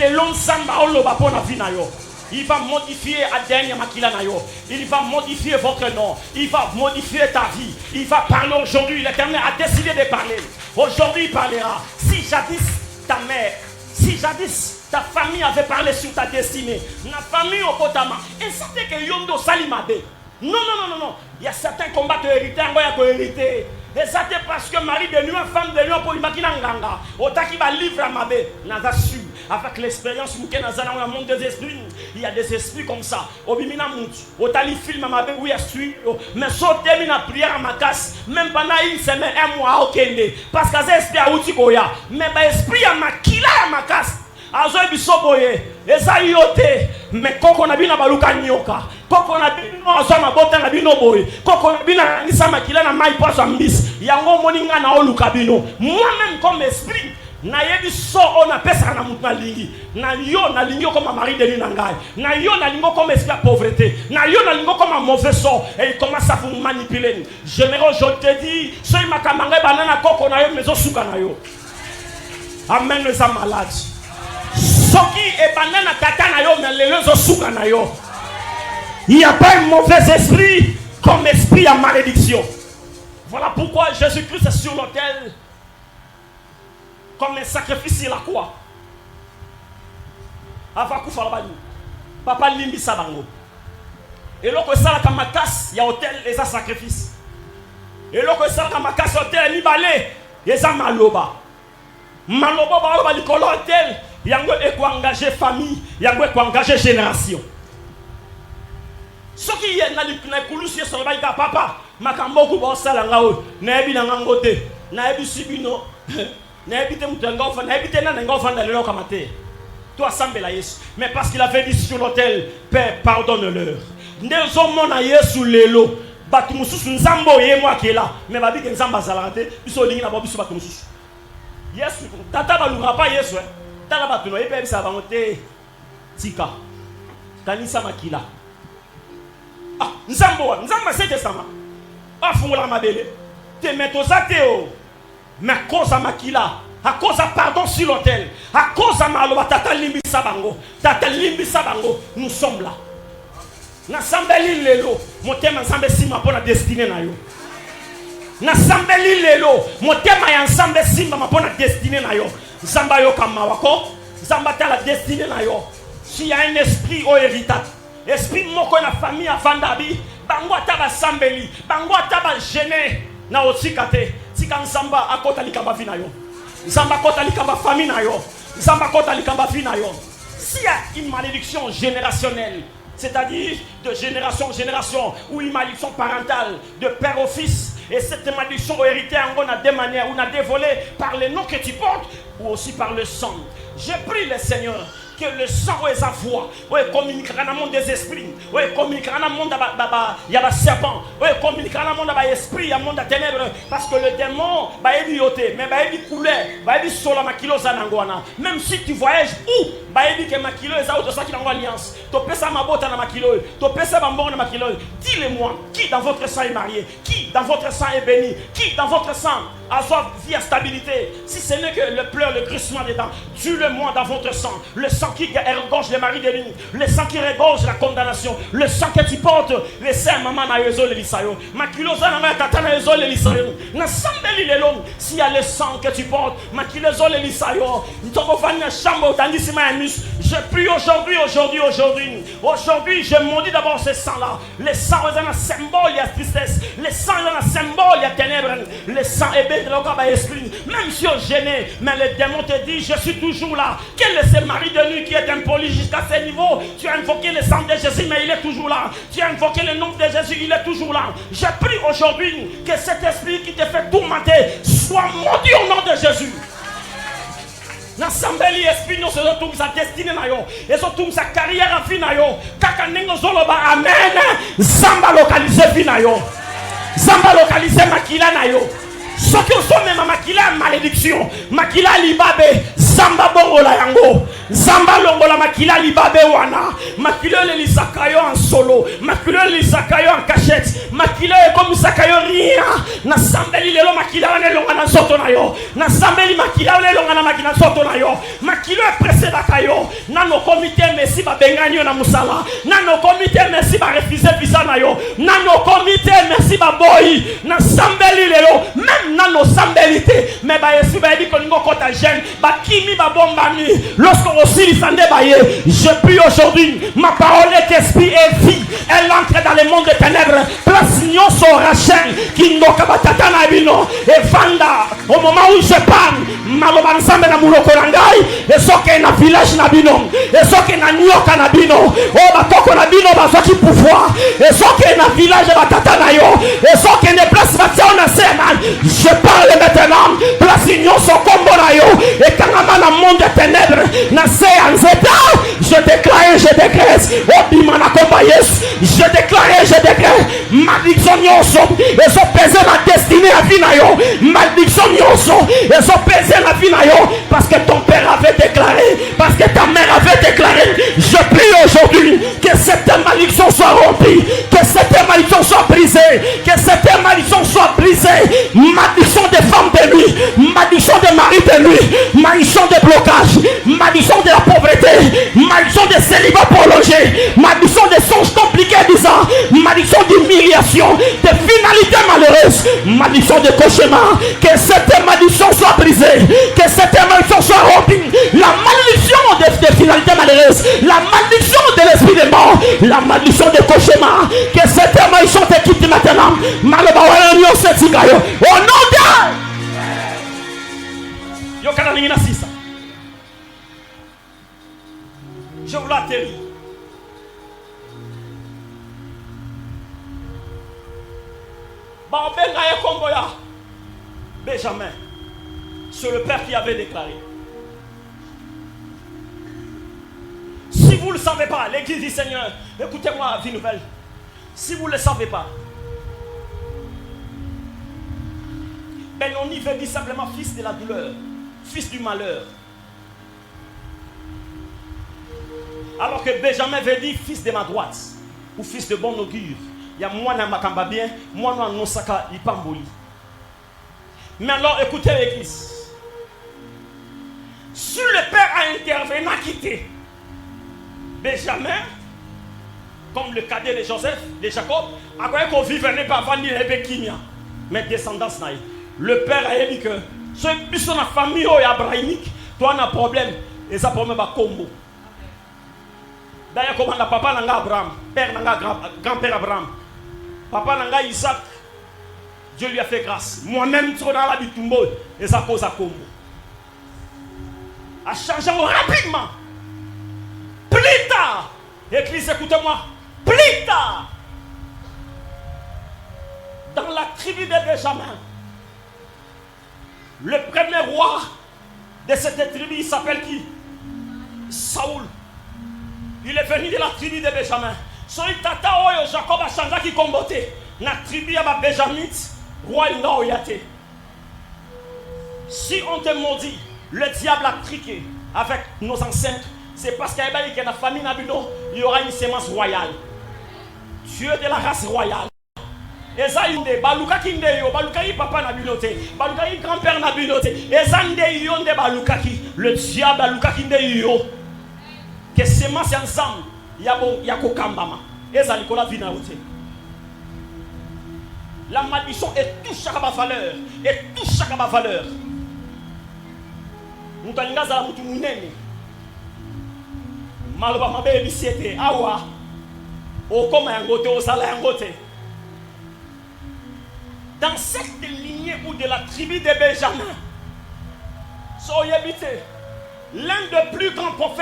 le long samba oloba pona vie na yo. Il va modifier Adène Makila Nayo. Il va modifier votre nom. Il va modifier ta vie. Il va parler aujourd'hui. L'Éternel a décidé de parler. Aujourd'hui, il parlera. Si jadis ta mère, si jadis ta famille avait parlé sur ta destinée, la famille au Kotama, et c'était que Yondo Salimade. Non. Il y a certains combats de hérité, il y a hérité. Et ça c'est parce que mari de lui, femme de lui, pour imaginer nganga. Autant qu'il va livrer à ma bé, n'a su. Avec l'expérience, il y a un monde des esprits. Il y a des esprits comme ça. Au bimina mout. Autant il filme à ma bé, oui, à suivre. Mais sauter la prière à ma casse. Même pendant une semaine, un mois, ok. Parce que c'est esprit à Outikoya. Mais l'esprit à ma kila à ma casse. Azo bisoboye eza yote mais koko na bina baluka nyoka koko na bino azo mabota na bino boye koko na bina ngisa makila na mai poso mbisi yango moninga na oluka bino moi-même comme esprit na yebi so on a pesa na mutu na lingi na yo na lingi comme mari de linangai na yo na lingo comme esprit de pauvreté na yo na lingo comme mauvais sort et il commence à vous manipuler. Général je te dis so makamanga banana koko na yo mezo suka na yo. Amen les malades. Il n'y a pas un mauvais esprit comme esprit à malédiction. Voilà pourquoi Jésus-Christ est sur l'autel comme un sacrifice sur la croix. Papa limbi sabango. Et lorsque ça la makas, il y a hôtel et ça sacrifice. Et lorsque ça la makas hôtel ni balé, et ça maloba. Maloba ba likolo hôtel. Yango est engagé famille, yango est engagé génération. Ce qui est dans le couloir sur le bail papa, makambo ku ba sala ngao, na ebi na ngote, na ebi sibino, na ebi te mutenga ofa, na ebi te na ngofa ndalelo kamate. Toi sambela Yesu, mais parce qu'il avait dit sur l'autel, Père, pardonne-leur. Ndezo mona Yesu lelo, batu mususu nzambo ye moi qui est là, mais babi ke nzamba zalate, biso lingi na bo biso batu mususu. Yesu, tata balura pas Yesu. Tala batuno epe bisa bangote tika kanisa makila nzamba sete sama afungula mabele te metozate o mais cause makila à cause pardon sur l'autel à cause maloba tata limbisa bango nous sommes là na sambeli lelo motema nzambe sima pour la destinée na yo na sambeli lelo motema ya nzambe sima pour la destinée na yo. Zamba yo kamawako, zamba ta la destinée na yo. S'il y a un esprit au héritage, esprit moko na famille afandabi, bango ataba sambeli, bango ataba gêné na osikate, tika nzamba akota likamba vina yo. Nzamba akota likamba famille na yo. Nzamba akota likamba vina yo. S'il y a une malédiction générationnelle, c'est-à-dire de génération en génération, ou une malédiction parentale, de père au fils, et cette malédiction héritée on a deux manières, on a dévolé par les noms que tu portes, ou aussi par le sang. Je prie le Seigneur que le sang ou sa voix, ou communiquera dans le monde des esprits, ou communiquera dans le monde il y a des serpents, ou communiquera dans le monde des esprits, il y a le monde des ténèbres, parce que le démon va édioter, mais va éditer couler, va éditer sur la makilo zanangwana. Même si tu voyages où, va éditer que makilo est autre ça qui dans l'alliance. Tu peux ça ma botte dans makilo, tu peux ça ma bonne dans makilo. Dis-le-moi, qui dans votre sang est marié, qui dans votre sang est béni, qui dans votre sang a soif vie à stabilité. Si ce n'est que le pleur, le grissement des dents, tue-le-moi dans votre sang. Le sang qui regorge les maris de ligne, le sang qui regorge la condamnation, le sang que tu portes, le sang maman na yezo le lisayo, makiloza na tata na yezo le lisayo, na sambeli le long, s'il y a le sang que tu portes, makilozo le lisayo, ntoko fanya chambo tandisima anus. Je prie aujourd'hui, je maudis d'abord ce sang-là. Le sang est un symbole, il y a tristesse, le sang est un symbole, il y a ténèbres, le sang est bête, même si on est gêné, mais le démon te dit, je suis toujours là. Quel est ce mari de nuit qui est impoli jusqu'à ce niveau? Tu as invoqué le sang de Jésus, mais il est toujours là. Tu as invoqué le nom de Jésus, il est toujours là. Je prie aujourd'hui que cet esprit qui te fait tourmenter soit maudit au nom de Jésus. N'assemblée esprit nous sommes tous sa destinée na yo, et surtout sa carrière en vie na yo. Kaka nengo zoloba amen. Zamba localisé vie na yo. Zamba localisé makila na yo. Ce qui sont même makila malédiction, makila libabe, zamba bongo la yango, Zamba longola makila libabe wana. Makila le lisakayo en solo. Makila le lisakayo en cachette. Makila comme lisakayo rien. Na sambeli lelo makila wana longa na soto na yo. Na sambeli makila wana longa na makina soto na yo. Makila pressé bakayo. Na no comité merci ba benganyo na musala. Na no comité merci ba refuser visa na yo. Na no comité merci ba boy. Na sambeli lelo même na no sambelité. Mais ba yesu ba dit ko ngo kota jeune. Ba kimi ba bombami. Lorsqu'on aussi les sandé baillé. Je prie aujourd'hui. Ma parole est esprit et vie. Elle entre dans le monde des ténèbres. Place nyonso Rachel. Qui n'oka batata na bino. Et Vanda. Au moment où je parle. Maloba nsambe na muloko nangai. Et soke na village na bino. Et soke na nyoka na bino. Oh batoko na bino bazoki pouvoir. Et soke na village batata na yo. Et soke ne place batia na sema. Je parle maintenant. Place nyonso kombo na yo. Et kangama na monde des ténèbres. Na se anzeta. Je déclare, je décrète. Oh bimana komba yes. Je déclare, je décrète. Malédiction nyonso. Et so peser la destinée à vie na yo. Malédiction nyonso. Et so peser la vie na yo. Parce que ton père avait déclaré. Parce que ta mère avait déclaré. Je prie aujourd'hui que cette malédiction soit rompue. Que cette malédiction soit brisée. Que cette malédiction soit brisée. Malédiction des femmes de nuit. Malédiction des maris de nuit. Malédiction des blocages. Malédiction de la pauvreté. Malédiction des célibats prolongés. Malédiction des songes compliqués disant. Malédiction d'humiliation. De finalités malheureuses. Malédiction de cauchemar. Que cette malédiction soit brisée. Que cette malédiction soit rompue. La malédiction des finalités malheureuses. La malédiction de l'esprit de mort. La malédiction de cauchemar. Que cette malédiction te quitte maintenant. Au nom de je vous l'atterris. Benjamin, c'est le père qui avait déclaré. Si vous ne le savez pas, l'église du Seigneur, écoutez-moi, vie nouvelle. Si vous ne le savez pas, Benoni veut dire simplement fils de la douleur, fils du malheur. Alors que Benjamin veut dire fils de ma droite, ou fils de bon augure. Il y a moi dans Makamba bien, moi dans Nosaka, Ipamboli. Mais alors écoutez l'église. Si le père a intervenu, a quitté Benjamin, comme le cadet de Joseph, de Jacob, à quoi qu'on vit venir par venir avec Kimia, mais descendance naïe. Le père a dit que ceux qui sont dans la famille abrahamique, toi on a un problème, et ça problème à combo. D'ailleurs, comment la papa n'a Abraham, père n'a grand-père Abraham, papa n'a Isaac, Dieu lui a fait grâce. Moi-même, je suis dans la bitumbo, et ça cause à combo. A changé rapidement. Plus tard, église, écoutez-moi, plus tard, dans la tribu de Benjamin, le premier roi de cette tribu, il s'appelle qui? Saoul. Il est venu de la tribu de Benjamin. Son tata oyo Jacob a changé qui combattait. La tribu de Benjamin, roi il n'a oyate. Si on te maudit, le diable a triqué avec nos ancêtres. C'est parce qu'il y a une famille Nabino, il y aura une sémence royale. Dieu de la race royale. Ezaïnde, baluka kinde yo, baluka yi papa nabinote, baluka yi grand-père nabinote, ezande yonde baluka ki, le diable baluka kinde yo. Que sémence ensemble, yako kambama, ezalikola vina ote. La malédiction est tout chaque valeur, et tout chaque valeur. Nous t'allons à la moutou mounene. Maloba mabe bisiete, awa, o koma yangote, o sala yangote. Dans cette lignée ou de la tribu de Benjamin, l'un des plus grands prophètes